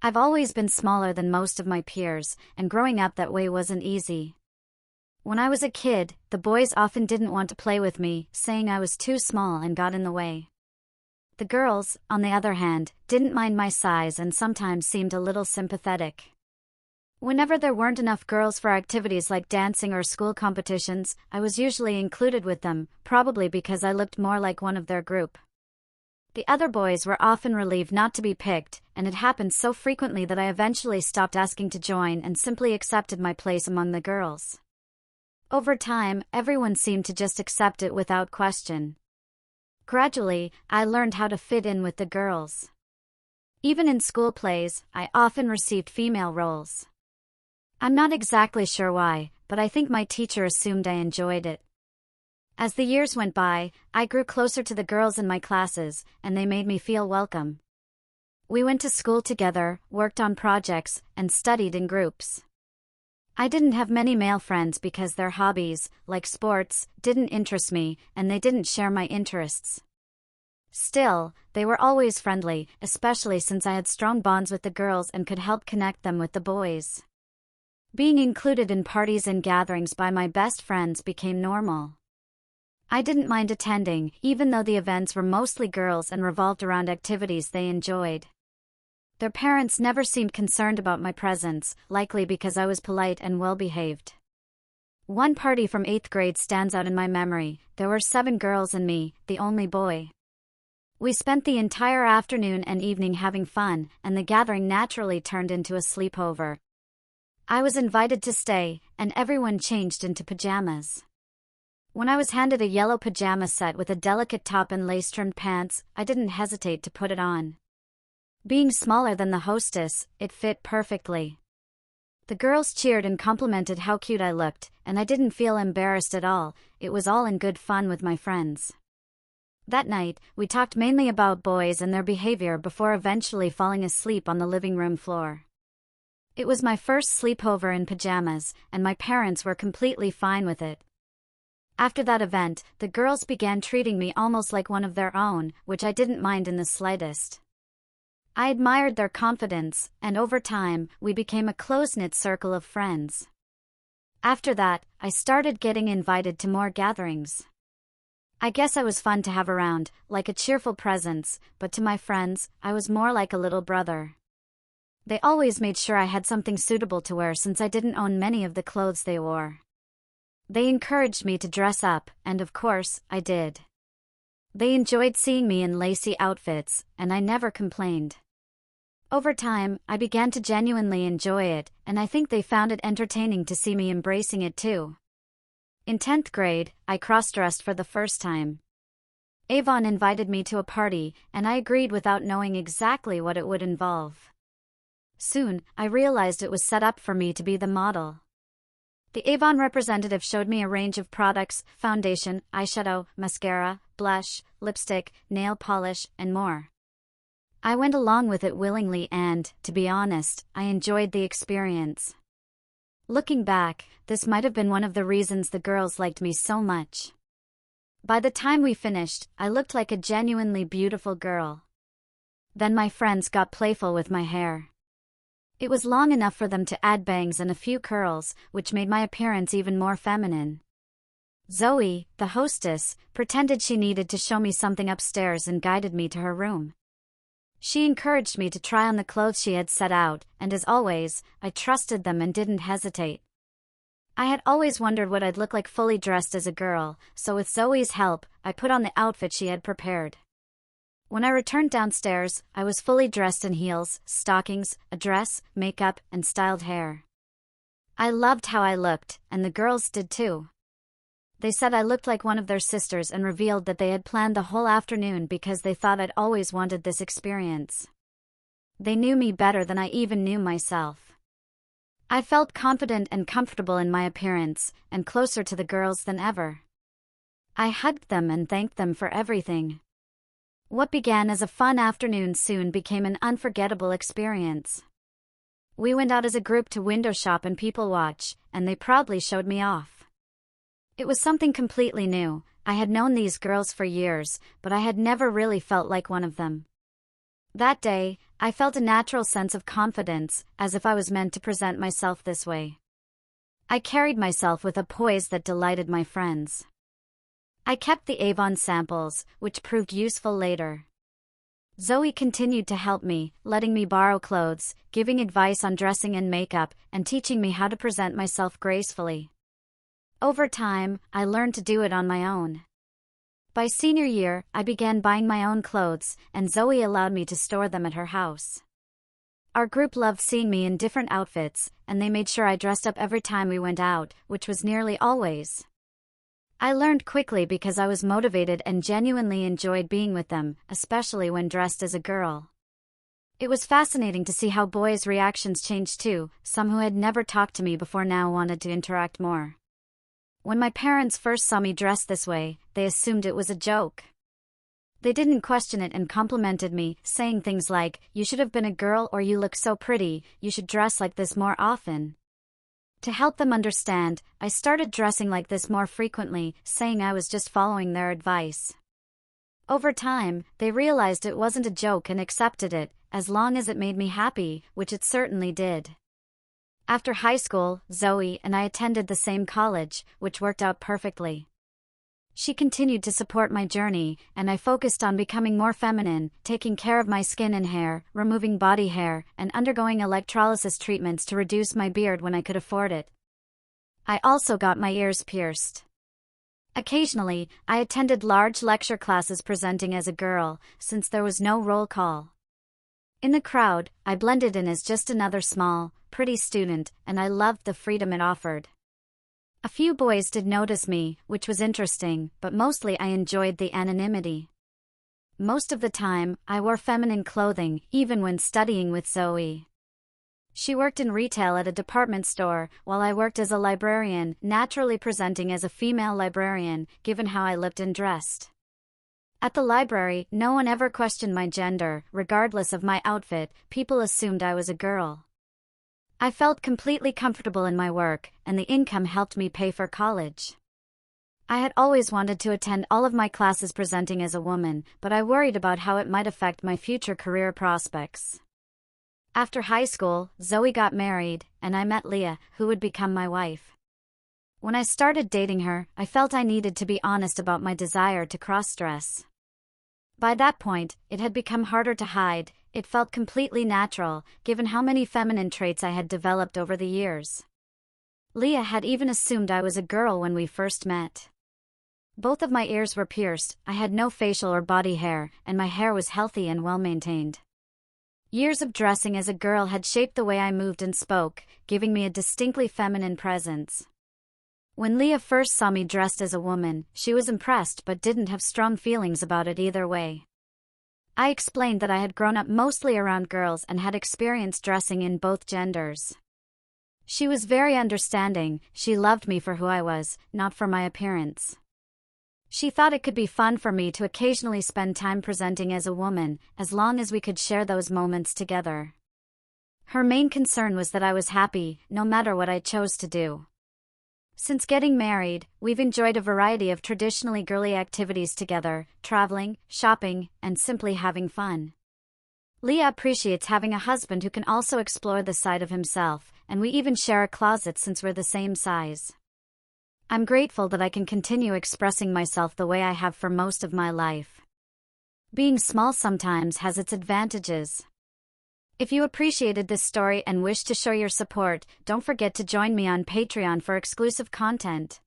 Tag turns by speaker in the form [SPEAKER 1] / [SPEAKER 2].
[SPEAKER 1] I've always been smaller than most of my peers, and growing up that way wasn't easy. When I was a kid, the boys often didn't want to play with me, saying I was too small and got in the way. The girls, on the other hand, didn't mind my size and sometimes seemed a little sympathetic. Whenever there weren't enough girls for activities like dancing or school competitions, I was usually included with them, probably because I looked more like one of their group. The other boys were often relieved not to be picked, and it happened so frequently that I eventually stopped asking to join and simply accepted my place among the girls. Over time, everyone seemed to just accept it without question. Gradually, I learned how to fit in with the girls. Even in school plays, I often received female roles. I'm not exactly sure why, but I think my teacher assumed I enjoyed it. As the years went by, I grew closer to the girls in my classes, and they made me feel welcome. We went to school together, worked on projects, and studied in groups. I didn't have many male friends because their hobbies, like sports, didn't interest me, and they didn't share my interests. Still, they were always friendly, especially since I had strong bonds with the girls and could help connect them with the boys. Being included in parties and gatherings by my best friends became normal. I didn't mind attending, even though the events were mostly girls and revolved around activities they enjoyed. Their parents never seemed concerned about my presence, likely because I was polite and well-behaved. One party from 8th grade stands out in my memory. There were 7 girls and me, the only boy. We spent the entire afternoon and evening having fun, and the gathering naturally turned into a sleepover. I was invited to stay, and everyone changed into pajamas. When I was handed a yellow pajama set with a delicate top and lace-trimmed pants, I didn't hesitate to put it on. Being smaller than the hostess, it fit perfectly. The girls cheered and complimented how cute I looked, and I didn't feel embarrassed at all. It was all in good fun with my friends. That night, we talked mainly about boys and their behavior before eventually falling asleep on the living room floor. It was my first sleepover in pajamas, and my parents were completely fine with it. After that event, the girls began treating me almost like one of their own, which I didn't mind in the slightest. I admired their confidence, and over time, we became a close-knit circle of friends. After that, I started getting invited to more gatherings. I guess I was fun to have around, like a cheerful presence, but to my friends, I was more like a little brother. They always made sure I had something suitable to wear since I didn't own many of the clothes they wore. They encouraged me to dress up, and of course, I did. They enjoyed seeing me in lacy outfits, and I never complained. Over time, I began to genuinely enjoy it, and I think they found it entertaining to see me embracing it too. In 10th grade, I cross-dressed for the first time. Avon invited me to a party, and I agreed without knowing exactly what it would involve. Soon, I realized it was set up for me to be the model. The Avon representative showed me a range of products: foundation, eyeshadow, mascara, blush, lipstick, nail polish, and more. I went along with it willingly and, to be honest, I enjoyed the experience. Looking back, this might have been one of the reasons the girls liked me so much. By the time we finished, I looked like a genuinely beautiful girl. Then my friends got playful with my hair. It was long enough for them to add bangs and a few curls, which made my appearance even more feminine. Zoe, the hostess, pretended she needed to show me something upstairs and guided me to her room. She encouraged me to try on the clothes she had set out, and as always, I trusted them and didn't hesitate. I had always wondered what I'd look like fully dressed as a girl, so with Zoe's help, I put on the outfit she had prepared. When I returned downstairs, I was fully dressed in heels, stockings, a dress, makeup, and styled hair. I loved how I looked, and the girls did too. They said I looked like one of their sisters and revealed that they had planned the whole afternoon because they thought I'd always wanted this experience. They knew me better than I even knew myself. I felt confident and comfortable in my appearance, and closer to the girls than ever. I hugged them and thanked them for everything. What began as a fun afternoon soon became an unforgettable experience. We went out as a group to window shop and people watch, and they proudly showed me off. It was something completely new. I had known these girls for years, but I had never really felt like one of them. That day, I felt a natural sense of confidence, as if I was meant to present myself this way. I carried myself with a poise that delighted my friends. I kept the Avon samples, which proved useful later. Zoe continued to help me, letting me borrow clothes, giving advice on dressing and makeup, and teaching me how to present myself gracefully. Over time, I learned to do it on my own. By senior year, I began buying my own clothes, and Zoe allowed me to store them at her house. Our group loved seeing me in different outfits, and they made sure I dressed up every time we went out, which was nearly always. I learned quickly because I was motivated and genuinely enjoyed being with them, especially when dressed as a girl. It was fascinating to see how boys' reactions changed too. Some who had never talked to me before now wanted to interact more. When my parents first saw me dressed this way, they assumed it was a joke. They didn't question it and complimented me, saying things like, "You should have been a girl," or "You look so pretty, you should dress like this more often." To help them understand, I started dressing like this more frequently, saying I was just following their advice. Over time, they realized it wasn't a joke and accepted it, as long as it made me happy, which it certainly did. After high school, Zoe and I attended the same college, which worked out perfectly. She continued to support my journey, and I focused on becoming more feminine, taking care of my skin and hair, removing body hair, and undergoing electrolysis treatments to reduce my beard when I could afford it. I also got my ears pierced. Occasionally, I attended large lecture classes presenting as a girl, since there was no roll call. In the crowd, I blended in as just another small, pretty student, and I loved the freedom it offered. A few boys did notice me, which was interesting, but mostly I enjoyed the anonymity. Most of the time, I wore feminine clothing, even when studying with Zoe. She worked in retail at a department store, while I worked as a librarian, naturally presenting as a female librarian, given how I looked and dressed. At the library, no one ever questioned my gender. Regardless of my outfit, people assumed I was a girl. I felt completely comfortable in my work, and the income helped me pay for college. I had always wanted to attend all of my classes presenting as a woman, but I worried about how it might affect my future career prospects. After high school, Zoe got married, and I met Leah, who would become my wife. When I started dating her, I felt I needed to be honest about my desire to cross-dress. By that point, it had become harder to hide. It felt completely natural, given how many feminine traits I had developed over the years. Leah had even assumed I was a girl when we first met. Both of my ears were pierced, I had no facial or body hair, and my hair was healthy and well-maintained. Years of dressing as a girl had shaped the way I moved and spoke, giving me a distinctly feminine presence. When Leah first saw me dressed as a woman, she was impressed but didn't have strong feelings about it either way. I explained that I had grown up mostly around girls and had experienced dressing in both genders. She was very understanding. She loved me for who I was, not for my appearance. She thought it could be fun for me to occasionally spend time presenting as a woman, as long as we could share those moments together. Her main concern was that I was happy, no matter what I chose to do. Since getting married, we've enjoyed a variety of traditionally girly activities together, traveling, shopping, and simply having fun. Leah appreciates having a husband who can also explore the side of himself, and we even share a closet since we're the same size. I'm grateful that I can continue expressing myself the way I have for most of my life. Being small sometimes has its advantages. If you appreciated this story and wish to show your support, don't forget to join me on Patreon for exclusive content.